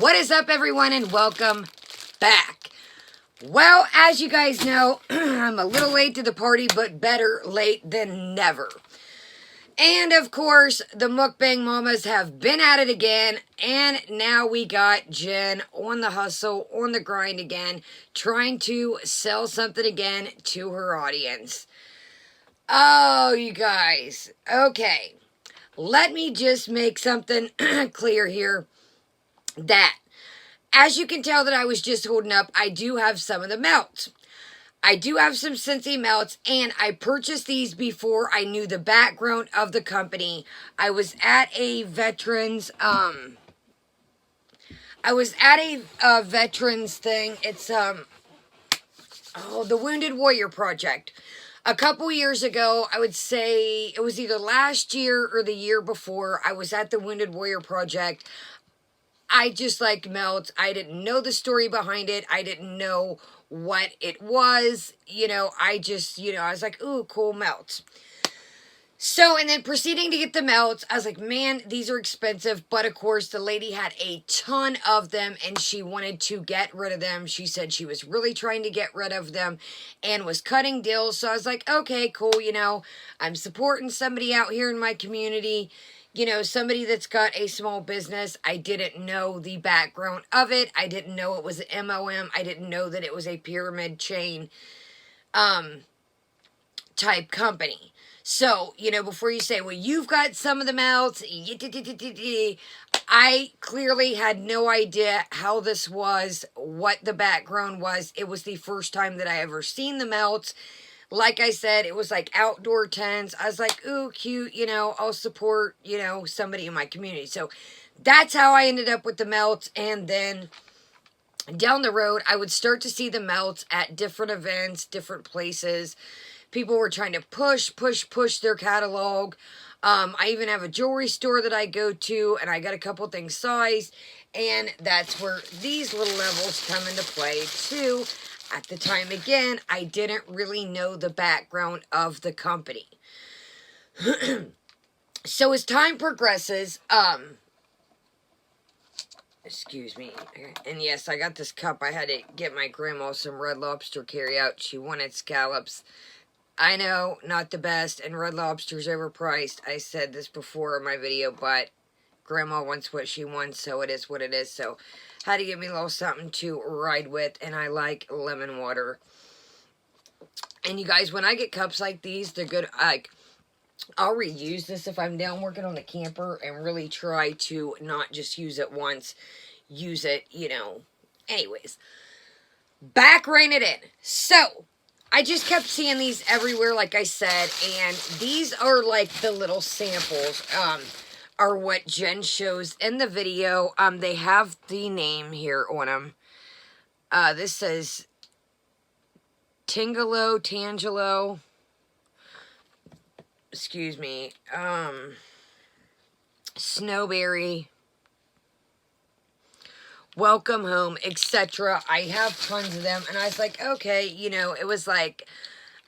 What is up, everyone, and welcome back. Well, as you guys know, I'm a little late to the party, but better late than never. And, of course, the mukbang mamas have been at it again, and now we got Jen on the hustle, on the grind again, trying to sell something again to her audience. Oh, you guys. Okay. Let me just make something clear here. That, as you can tell that I was just holding up, I do have some of the melts. I do have some Scentsy melts, and I purchased these before I knew the background of the company. I was at a veterans, veterans thing. It's, the Wounded Warrior Project. A couple years ago, I would say it was either last year or the year before, I was at the Wounded Warrior Project. I just liked melts. I didn't know the story behind it. I didn't know what it was. I was like, ooh, cool melts. So, and then proceeding to get the melts, I was like, man, these are expensive. But, of course, the lady had a ton of them, and she wanted to get rid of them. She said she was really trying to get rid of them and was cutting deals. So, I was like, okay, cool, I'm supporting somebody out here in my community. Somebody that's got a small business. I didn't know the background of it. I didn't know it was an MOM. I didn't know that it was a pyramid chain type company. So, before you say, well, you've got some of the melts, I clearly had no idea how this was, what the background was. It was the first time that I ever seen the melts. Like I said, it was like outdoor tents. I was like, ooh, cute, I'll support, somebody in my community. So that's how I ended up with the melts. And then down the road, I would start to see the melts at different events, different places. People were trying to push their catalog. I even have a jewelry store that I go to, and I got a couple things sized. And that's where these little levels come into play, too. At the time, again, I didn't really know the background of the company. So as time progresses, excuse me, and yes, I got this cup. I had to get my grandma some Red Lobster carry-out. She wanted scallops. I know, not the best, and Red Lobster's overpriced. I said this before in my video, but Grandma wants what she wants, so it is what it is. So, had to give me a little something to ride with, and I like lemon water. And you guys, when I get cups like these, they're good. I'll reuse this if I'm down working on the camper and really try to not just use it once. Use it, Anyways, back rein it in. So, I just kept seeing these everywhere, like I said, and these are like the little samples, are what Jen shows in the video. They have the name here on them. This says Tangelo, excuse me, Snowberry, Welcome Home, etc. I have tons of them, and I was like, okay, it was like,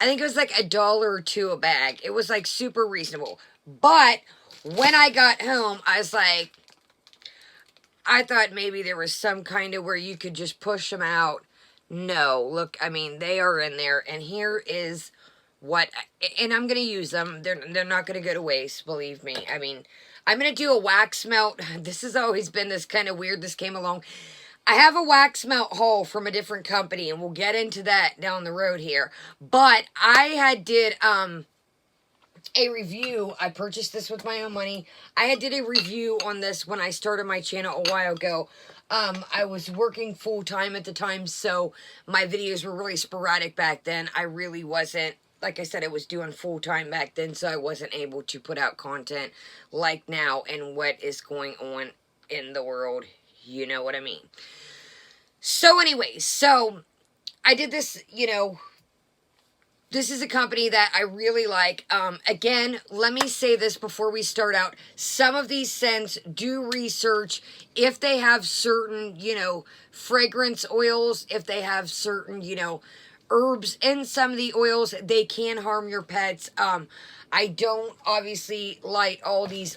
I think it was like $1 or $2 a bag. It was like super reasonable. But when I got home, I was like, I thought maybe there was some kind of where you could just push them out. No, look, I mean, they are in there, and here is what, and I'm going to use them. They're not going to go to waste, believe me. I mean, I'm going to do a wax melt. This has always been this kind of weird. This came along. I have a wax melt haul from a different company, and we'll get into that down the road here. But I did a review. I purchased this with my own money. I did a review on this when I started my channel a while ago. I was working full-time at the time, so my videos were really sporadic back then. I really wasn't, like I said, I was doing full-time back then, so I wasn't able to put out content like now and what is going on in the world. You know what I mean? So anyways, so I did this, this is a company that I really like. Again, let me say this before we start out. Some of these scents, do research if they have certain, fragrance oils, if they have certain, herbs in some of the oils, they can harm your pets. I don't obviously light all these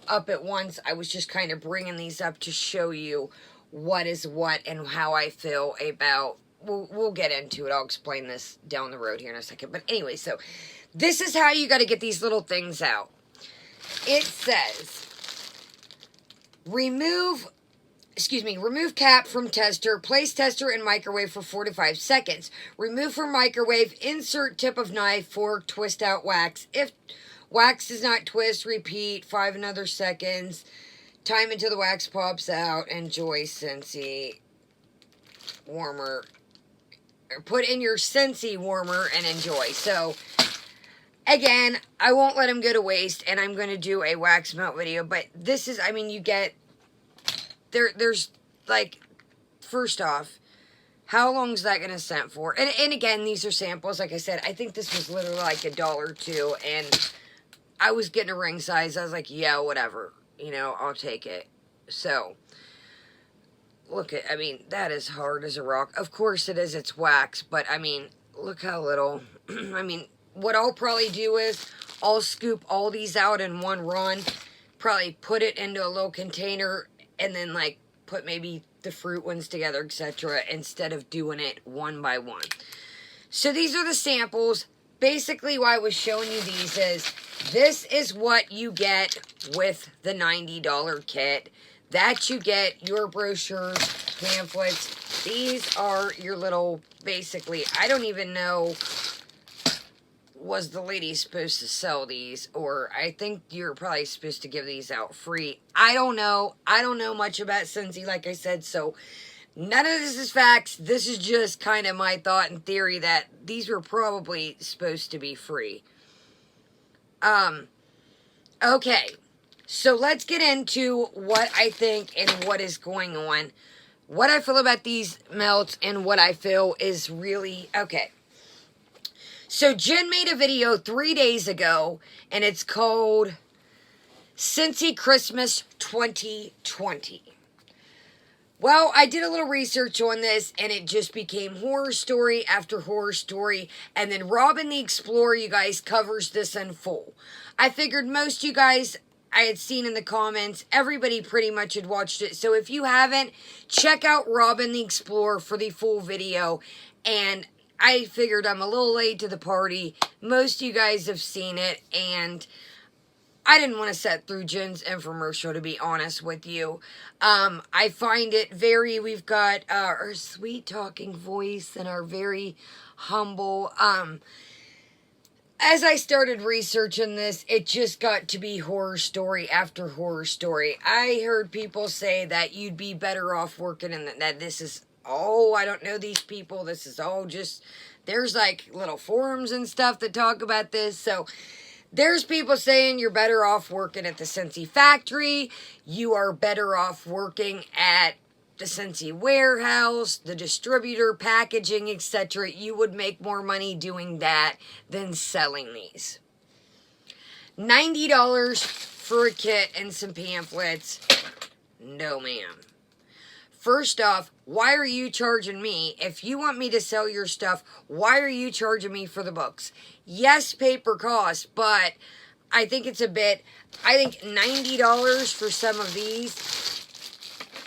up at once. I was just kind of bringing these up to show you what is what and how I feel about. We'll get into it. I'll explain this down the road here in a second. But anyway, so this is how you got to get these little things out. It says, remove cap from tester, place tester in microwave for 4 to 5 seconds. Remove from microwave, insert tip of knife, fork, twist out wax. If wax does not twist, repeat 5 another seconds. Time until the wax pops out. Enjoy Scentsy warmer. Or put in your Scentsy warmer and enjoy. So, again, I won't let them go to waste, and I'm going to do a wax melt video. But this is, I mean, you get, there's, like, first off, how long is that going to scent for? And again, these are samples. Like I said, I think this was literally like $1 or $2, and I was getting a ring size. I was like, yeah, whatever. You know, I'll take it. So, look at, I mean, that is hard as a rock. Of course it is, it's wax, but I mean, look how little. I mean, what I'll probably do is, I'll scoop all these out in one run, probably put it into a little container, and then like, put maybe the fruit ones together, etc., instead of doing it one by one. So these are the samples. Basically, why I was showing you these is, this is what you get with the $90 kit. That you get your brochures, pamphlets. These are your little, basically, I don't even know, was the lady supposed to sell these? Or I think you're probably supposed to give these out free. I don't know. I don't know much about Scentsy, like I said, so none of this is facts. This is just kind of my thought and theory that these were probably supposed to be free. Okay. So let's get into what I think and what is going on. What I feel about these melts and what I feel is really, okay. So Jen made a video 3 days ago, and it's called Scentsy Christmas 2020. Well, I did a little research on this, and it just became horror story after horror story. And then Robin the Explorer, you guys, covers this in full. I figured most you guys, I had seen in the comments, everybody pretty much had watched it. So if you haven't, check out Robin the Explorer for the full video. And I figured I'm a little late to the party. Most of you guys have seen it, and I didn't want to sit through Jen's infomercial, to be honest with you. I find it very, we've got our sweet talking voice and our very humble, as I started researching this, it just got to be horror story after horror story. I heard people say that you'd be better off working in that this is, oh, I don't know these people. This is all just, there's like little forums and stuff that talk about this. So there's people saying you're better off working at the Scentsy factory. You are better off working at the Scentsy warehouse, the distributor, packaging, etc. You would make more money doing that than selling these. $90 for a kit and some pamphlets. No, ma'am. First off, why are you charging me? If you want me to sell your stuff, why are you charging me for the books? Yes, paper costs, but I think it's a bit, I think $90 for some of these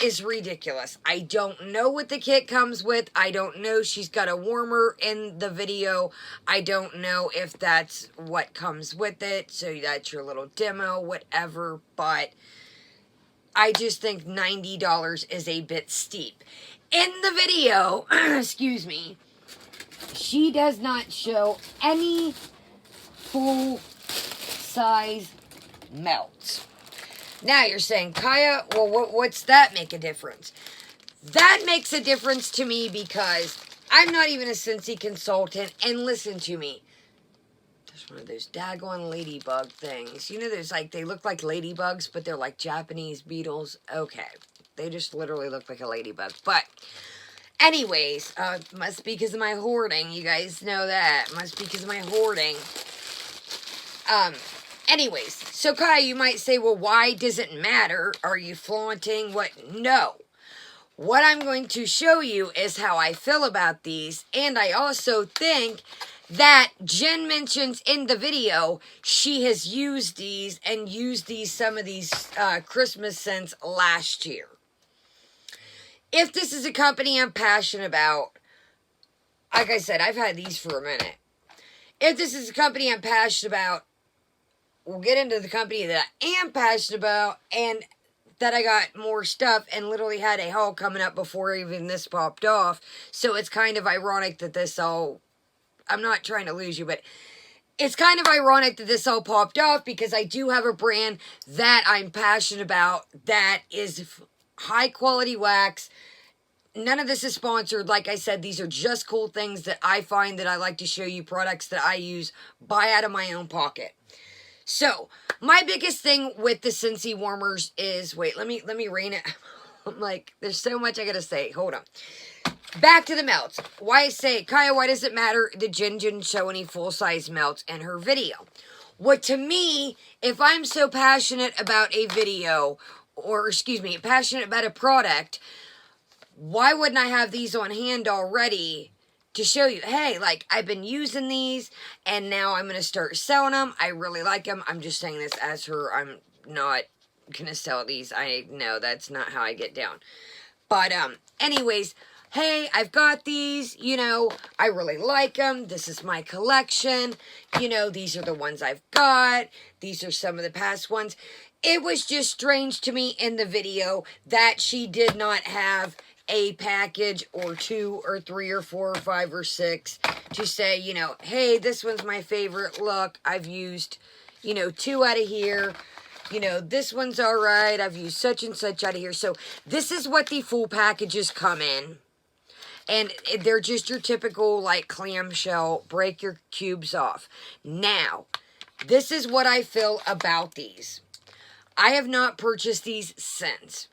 is ridiculous. I don't know what the kit comes with. I don't know. She's got a warmer in the video. I don't know if that's what comes with it. So that's your little demo, whatever. But I just think $90 is a bit steep. In the video, excuse me, she does not show any full-size melts. Now you're saying, Kaya, well, what's that make a difference? That makes a difference to me because I'm not even a Scentsy consultant. And listen to me. There's one of those daggone ladybug things. You know, there's like, they look like ladybugs, but they're like Japanese beetles. Okay. They just literally look like a ladybug. But anyways, must be because of my hoarding. You guys know that. Must be because of my hoarding. Anyways, so Kai, you might say, well, why does it matter? Are you flaunting what? No. What I'm going to show you is how I feel about these, and I also think that Jen mentions in the video. She has used these and used some of these Christmas scents last year. If this is a company I'm passionate about, like I said, I've had these for a minute. If this is a company I'm passionate about, we'll get into the company that I am passionate about, and that I got more stuff and literally had a haul coming up before even this popped off. So it's kind of ironic that this all, I'm not trying to lose you, but it's kind of ironic that this all popped off, because I do have a brand that I'm passionate about that is high quality wax. None of this is sponsored. Like I said, these are just cool things that I find that I like to show you, products that I use, buy out of my own pocket. So, my biggest thing with the Scentsy warmers is, wait, let me rein it. I'm like, there's so much I gotta say. Hold on. Back to the melts. Why I say, Kaya, why does it matter that Jen didn't show any full-size melts in her video? What, to me, if I'm so passionate about a video, or excuse me, passionate about a product, why wouldn't I have these on hand already to show you, hey, like, I've been using these, and now I'm going to start selling them. I really like them. I'm just saying this as her. I'm not going to sell these. I know that's not how I get down. But, anyways, hey, I've got these, you know, I really like them. This is my collection. You know, these are the ones I've got. These are some of the past ones. It was just strange to me in the video that she did not have a package or 2 or 3 or 4 or 5 or 6 to say, you know, hey, this one's my favorite. Look, I've used, you know, 2 out of here. You know, this one's all right. I've used such and such out of here. So this is what the full packages come in. And they're just your typical, like, clamshell, break your cubes off. Now, this is what I feel about these. I have not purchased these since.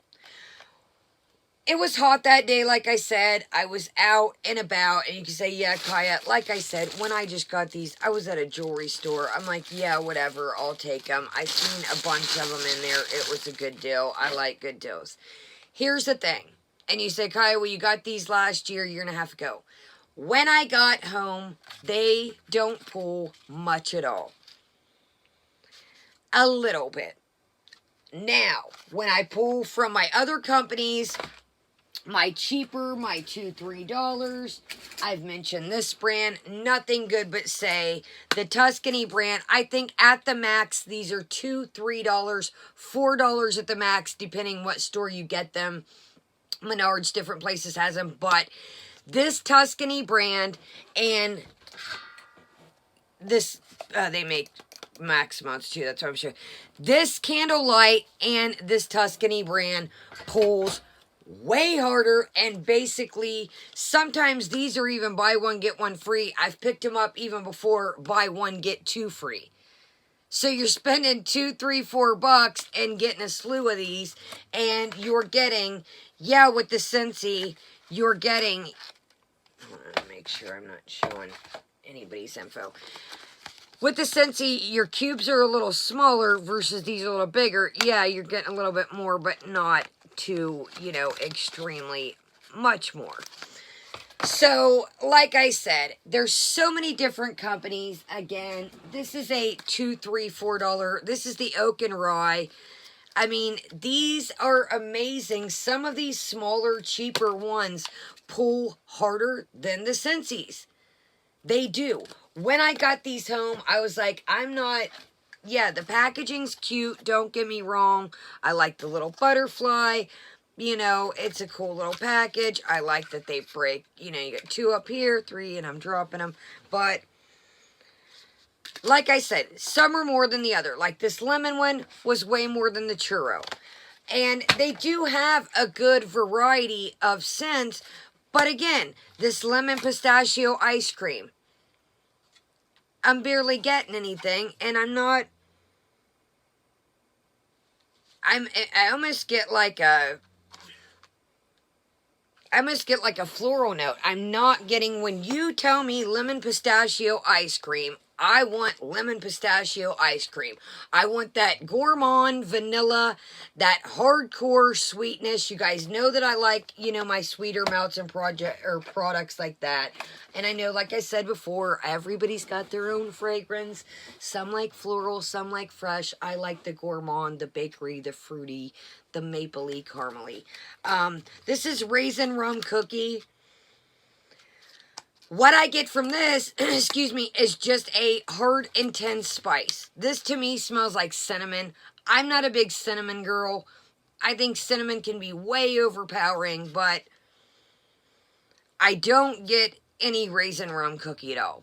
It was hot that day, like I said. I was out and about, and you can say, yeah, Kaya, like I said, when I just got these, I was at a jewelry store. I'm like, yeah, whatever, I'll take them. I seen a bunch of them in there. It was a good deal. I like good deals. Here's the thing. And you say, Kaya, well, you got these last year. You're going to have to go. When I got home, they don't pull much at all. A little bit. Now, when I pull from my other companies, my cheaper, my $2, $3, I've mentioned this brand, nothing good but say. The Tuscany brand, I think at the max, these are $2, $3, $4 at the max, depending what store you get them. Menards, different places has them, but this Tuscany brand and this, they make max amounts too, that's what I'm sure. This Candlelight and this Tuscany brand pulls way harder, and basically sometimes these are even buy one get one free. I've picked them up even before buy one get 2 free. So you're spending $2, $3, $4 and getting a slew of these, and you're getting, yeah, with the Scentsy, you're getting, I want to make sure I'm not showing anybody's info. With the Scentsy, your cubes are a little smaller versus these are a little bigger. Yeah, you're getting a little bit more, but not too, you know, extremely much more. So, like I said, there's so many different companies. Again, this is a $2, $3, $4. This is the Oak and Rye. I mean, these are amazing. Some of these smaller, cheaper ones pull harder than the Scentsy's. They do. When I got these home, I was like, I'm not... Yeah, the packaging's cute. Don't get me wrong. I like the little butterfly. You know, it's a cool little package. I like that they break. You know, you got 2 up here, 3, and I'm dropping them. But, like I said, some are more than the other. Like this lemon one was way more than the churro. And they do have a good variety of scents. But again, this lemon pistachio ice cream, I'm barely getting anything, and I'm not, I almost get like a floral note. I'm not getting, when you tell me lemon pistachio ice cream, I want lemon pistachio ice cream. I want that gourmand vanilla, that hardcore sweetness. You guys know that I like, you know, my sweeter melts and products like that. And I know, like I said before, everybody's got their own fragrance. Some like floral, some like fresh. I like the gourmand, the bakery, the fruity, the mapley, caramely. This is raisin rum cookie. What I get from this, excuse me, is just a hard, intense spice. This to me smells like cinnamon. I'm not a big cinnamon girl. I think cinnamon can be way overpowering, but I don't get any raisin rum cookie at all.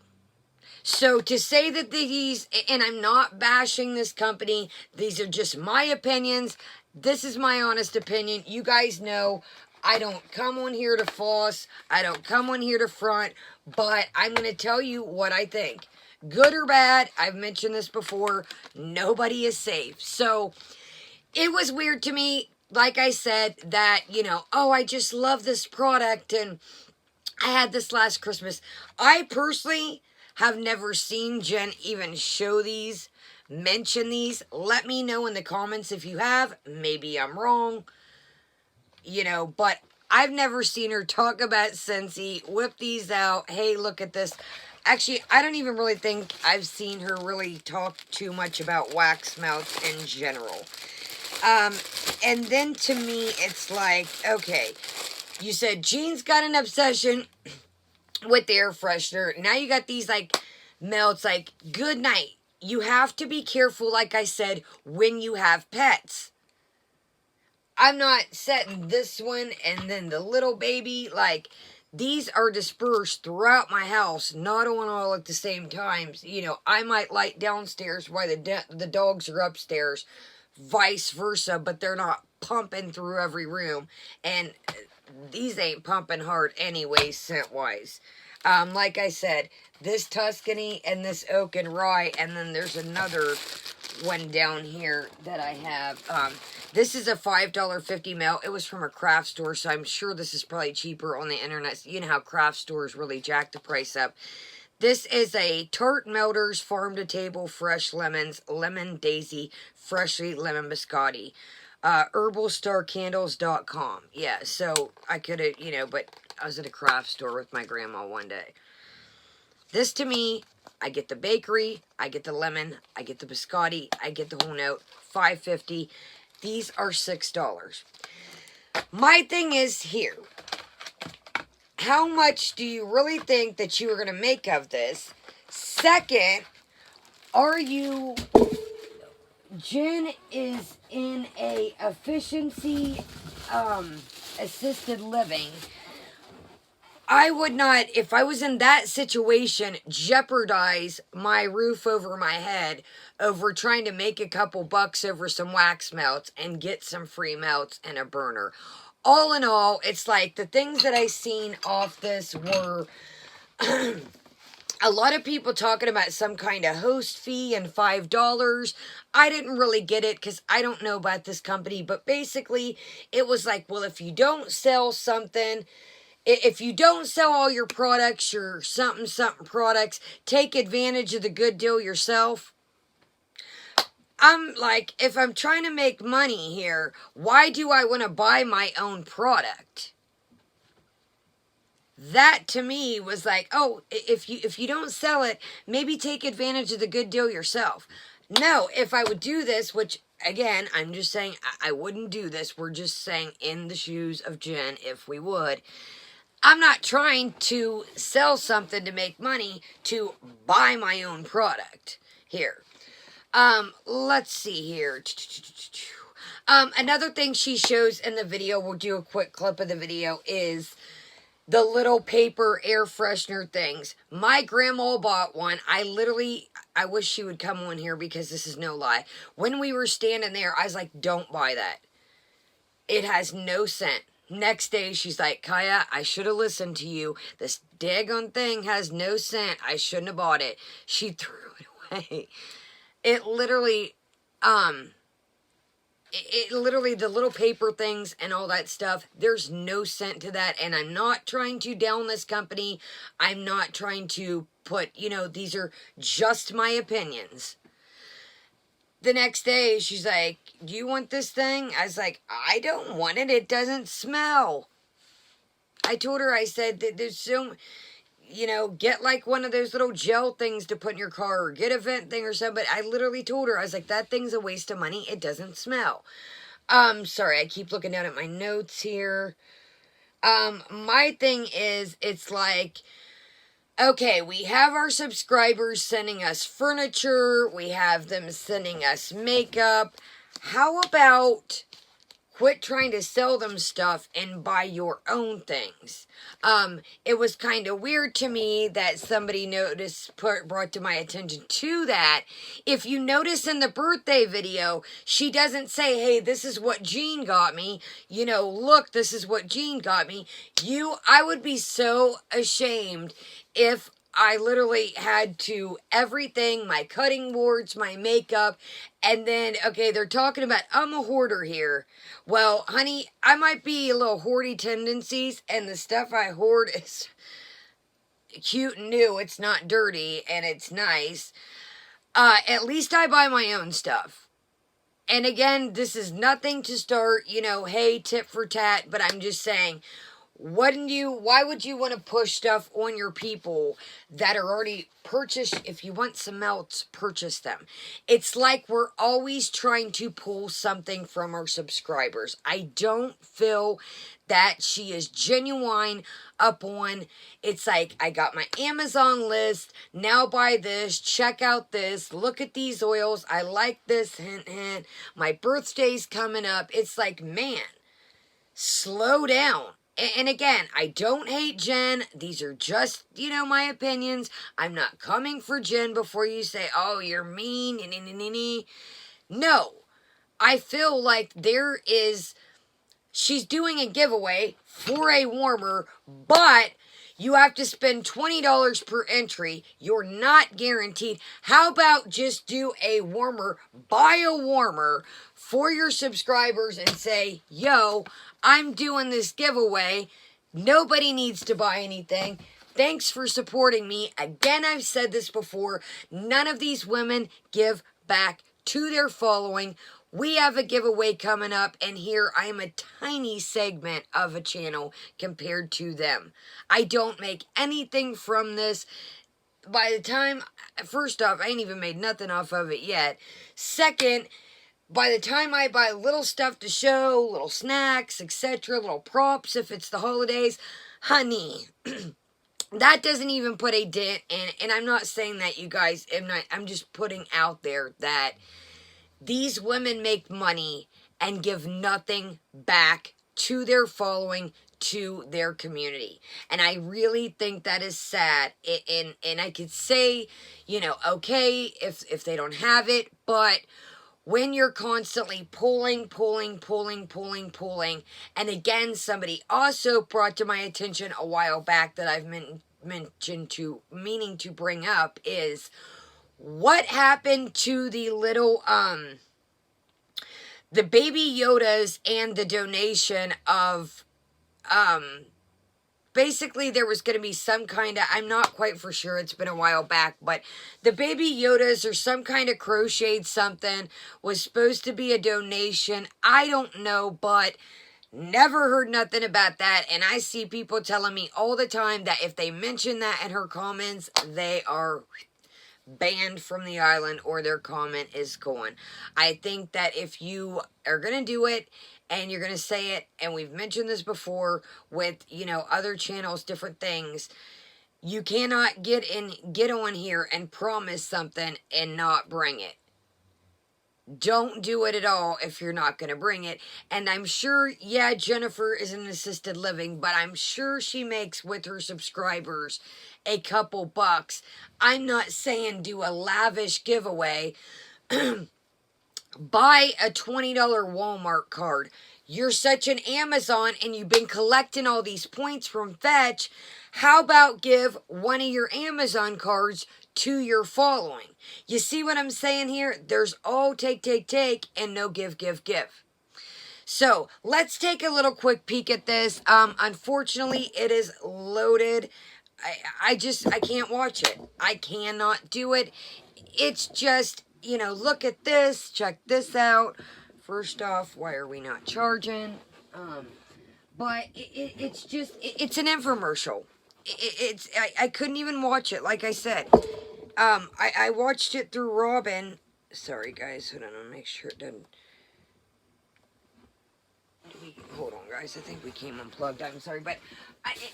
So to say that these, and I'm not bashing this company, these are just my opinions. This is my honest opinion. You guys know I don't come on here to floss. I don't come on here to front, but I'm going to tell you what I think. Good or bad, I've mentioned this before, nobody is safe. So it was weird to me, like I said, that, you know, oh, I just love this product and I had this last Christmas. I personally have never seen Jen even show these, mention these. Let me know in the comments if you have. Maybe I'm wrong. You know, but I've never seen her talk about Scentsy, whip these out. Hey, look at this. Actually, I don't even really think I've seen her really talk too much about wax melts in general. And then to me, it's like, okay, you said Jean's got an obsession with the air freshener. Now you got these like melts, like good night. You have to be careful, like I said, when you have pets. I'm not setting this one and then the little baby. Like, these are dispersed throughout my house, not on all at the same times. You know, I might light downstairs while the dogs are upstairs, vice versa, but they're not pumping through every room. And these ain't pumping hard anyway, scent-wise. Like I said, this Tuscany and this oak and rye, and then there's another one down here that I have. This is a $5.50 melt. It was from a craft store, so I'm sure this is probably cheaper on the internet. You know how craft stores really jack the price up. This is a Tart Melters Farm to Table Fresh Lemons, Lemon Daisy, Freshly Lemon Biscotti. herbalstarcandles.com. Yeah, so I could have, you know, but I was at a craft store with my grandma one day. This to me, I get the bakery, I get the lemon, I get the biscotti, I get the whole note, $5.50. These are $6. My thing is here, how much do you really think that you are going to make of this? Second, are you... Jen is in a efficiency assisted living. I would not, if I was in that situation, jeopardize my roof over my head over trying to make a couple bucks over some wax melts and get some free melts and a burner. All in all, it's like the things that I seen off this were a lot of people talking about some kind of host fee and $5. I didn't really get it because I don't know about this company, but basically it was like, well, if you don't sell something, if you don't sell all your products, your something products, take advantage of the good deal yourself. I'm like, if I'm trying to make money here, why do I want to buy my own product? That to me was like, oh, if you don't sell it, maybe take advantage of the good deal yourself. No, if I would do this, which again, I'm just saying I wouldn't do this. We're just saying in the shoes of Jen, if we would. I'm not trying to sell something to make money, to buy my own product here. Let's see here. Another thing she shows in the video, we'll do a quick clip of the video, is the little paper air freshener things. My grandma bought one. I wish she would come on here because this is no lie. When we were standing there, I was like, don't buy that. It has no scent. Next day, she's like, Kaya, I should have listened to you. This daggone thing has no scent. I shouldn't have bought it. She threw it away. It literally, it literally, the little paper things and all that stuff, there's no scent to that. And I'm not trying to down this company. I'm not trying to put, these are just my opinions. The next day, she's like, do you want this thing? I was like, I don't want it. It doesn't smell. I told her, I said that there's so, get like one of those little gel things to put in your car, or get a vent thing or something. But I literally told her, I was like, that thing's a waste of money. It doesn't smell. Sorry, I keep looking down at my notes here. My thing is, it's like, okay, we have our subscribers sending us furniture. We have them sending us makeup. How about quit trying to sell them stuff and buy your own things? It was kind of weird to me that somebody brought to my attention to that. If you notice in the birthday video, she doesn't say, hey, this is what Jean got me. Look, this is what Jean got me. I would be so ashamed if I literally had to, everything, my cutting boards, my makeup, and then, okay, they're talking about, I'm a hoarder here. Well, honey, I might be a little hoardy tendencies, and the stuff I hoard is cute and new. It's not dirty, and it's nice. At least I buy my own stuff. And again, this is nothing to start, hey, tit for tat, but I'm just saying, why would you want to push stuff on your people that are already purchased? If you want some melts, purchase them. It's like we're always trying to pull something from our subscribers. I don't feel that she is genuine up on, it's like, I got my Amazon list, now buy this, check out this, look at these oils, I like this, hint, hint, my birthday's coming up. It's like, man, slow down. And again, I don't hate Jen. These are just, my opinions. I'm not coming for Jen before you say, oh, you're mean. No. I feel like she's doing a giveaway for a warmer, but you have to spend $20 per entry. You're not guaranteed. How about just do a warmer, buy a warmer for your subscribers and say, yo, I'm doing this giveaway. Nobody needs to buy anything. Thanks for supporting me. Again, I've said this before. None of these women give back to their following. We have a giveaway coming up, and here I am a tiny segment of a channel compared to them. I don't make anything from this. By the time, first off, I ain't even made nothing off of it yet. Second, by the time I buy little stuff to show, little snacks, etc., little props if it's the holidays, honey, that doesn't even put a dent in. And I'm not saying that, you guys, I'm just putting out there that these women make money and give nothing back to their following, to their community. And I really think that is sad. And I could say, okay, if they don't have it, but when you're constantly pulling, and again, somebody also brought to my attention a while back that I've meaning to bring up is, what happened to the little, the baby Yodas and the donation of, basically there was going to be some kind of, I'm not quite for sure, it's been a while back, but the baby Yodas or some kind of crocheted something was supposed to be a donation. I don't know, but never heard nothing about that. And I see people telling me all the time that if they mention that in her comments, they are banned from the island or their comment is gone. I think that if you are going to do it and you're going to say it, and we've mentioned this before with, other channels, different things, you cannot get on here and promise something and not bring it. Don't do it at all if you're not going to bring it. And I'm sure, yeah, Jennifer is in assisted living, but I'm sure she makes with her subscribers a couple bucks. I'm not saying do a lavish giveaway. Buy a $20 Walmart card. You're such an Amazon and you've been collecting all these points from Fetch. How about give one of your Amazon cards to your following. You see what I'm saying here? There's all take, and no give. So let's take a little quick peek at this. Unfortunately, it is loaded. I can't watch it. I cannot do it. It's just, look at this. Check this out. First off, why are we not charging? But it's an infomercial. I couldn't even watch it, like I said. I watched it through Robin. Sorry, guys. Hold on, I'll make sure it doesn't. Hold on, guys. I think we came unplugged. I'm sorry, but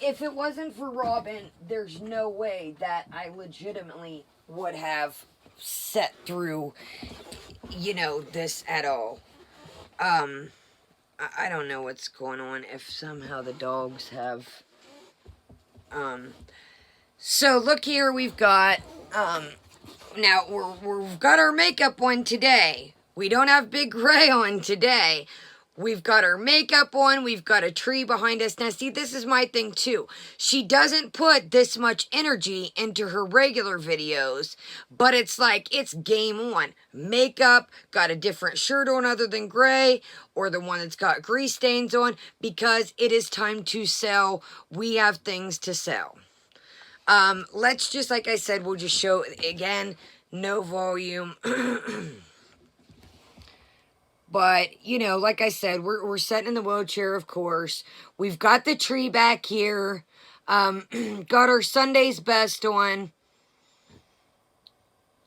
if it wasn't for Robin, there's no way that I legitimately would have set through, this at all. I don't know what's going on. If somehow the dogs have, so look here. We've got, now we've got our makeup on today. We don't have Big Gray on today. We've got our makeup on. We've got a tree behind us. Now, see, this is my thing, too. She doesn't put this much energy into her regular videos, but it's like, it's game on. Makeup, got a different shirt on other than gray, or the one that's got grease stains on, because it is time to sell. We have things to sell. Let's just, like I said, we'll just show, again, no volume. But, like I said, we're sitting in the wheelchair, of course. We've got the tree back here. Got our Sunday's best on.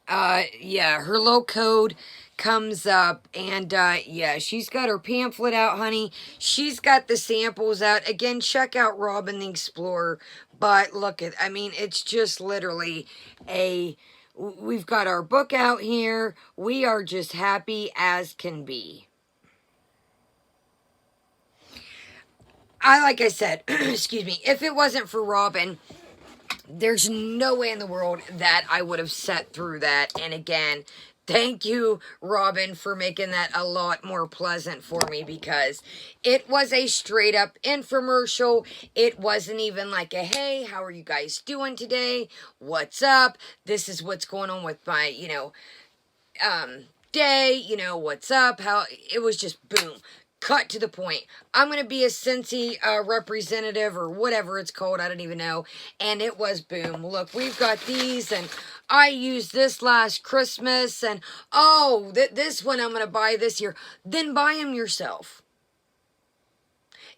Yeah, her little code comes up. And, yeah, she's got her pamphlet out, honey. She's got the samples out. Again, check out Robin the Explorer. But look at, it's just literally we've got our book out here. We are just happy as can be. Like I said, excuse me, if it wasn't for Robin, there's no way in the world that I would have sat through that. And again, thank you, Robin, for making that a lot more pleasant for me, because it was a straight up infomercial. It wasn't even like a, hey, how are you guys doing today? What's up? This is what's going on with my, day, what's up? How it was just boom. Cut to the point. I'm going to be a Scentsy representative or whatever it's called. I don't even know. And it was boom. Look, we've got these, and I used this last Christmas, and oh, this one I'm going to buy this year. Then buy them yourself.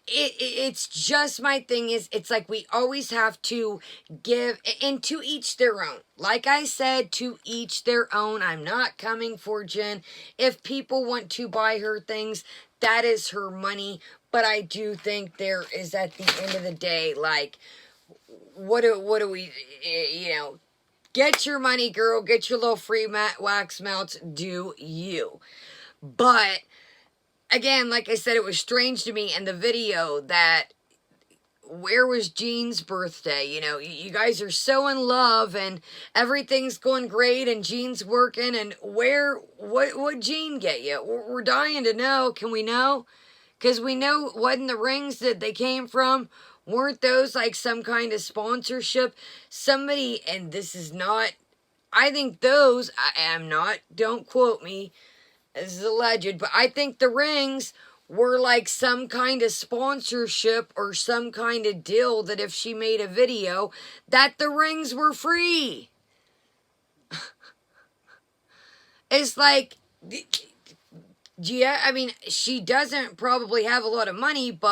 It's just, my thing is, it's like we always have to give, and to each their own. Like I said, to each their own. I'm not coming for Jen. If people want to buy her things, that is her money. But I do think there is, at the end of the day, like, what do we, get your money, girl. Get your little free wax melts. Do you. But again, like I said, it was strange to me in the video that where was Jean's birthday? You guys are so in love and everything's going great and Jean's working, and what Jean get you? We're dying to know. Can we know? Because we know what in the rings that they came from. Weren't those like some kind of sponsorship? Somebody, and this is not, I think those, I am not, don't quote me, this is alleged, but I think the rings were like some kind of sponsorship or some kind of deal that if she made a video, that the rings were free. It's like, yeah, she doesn't probably have a lot of money, but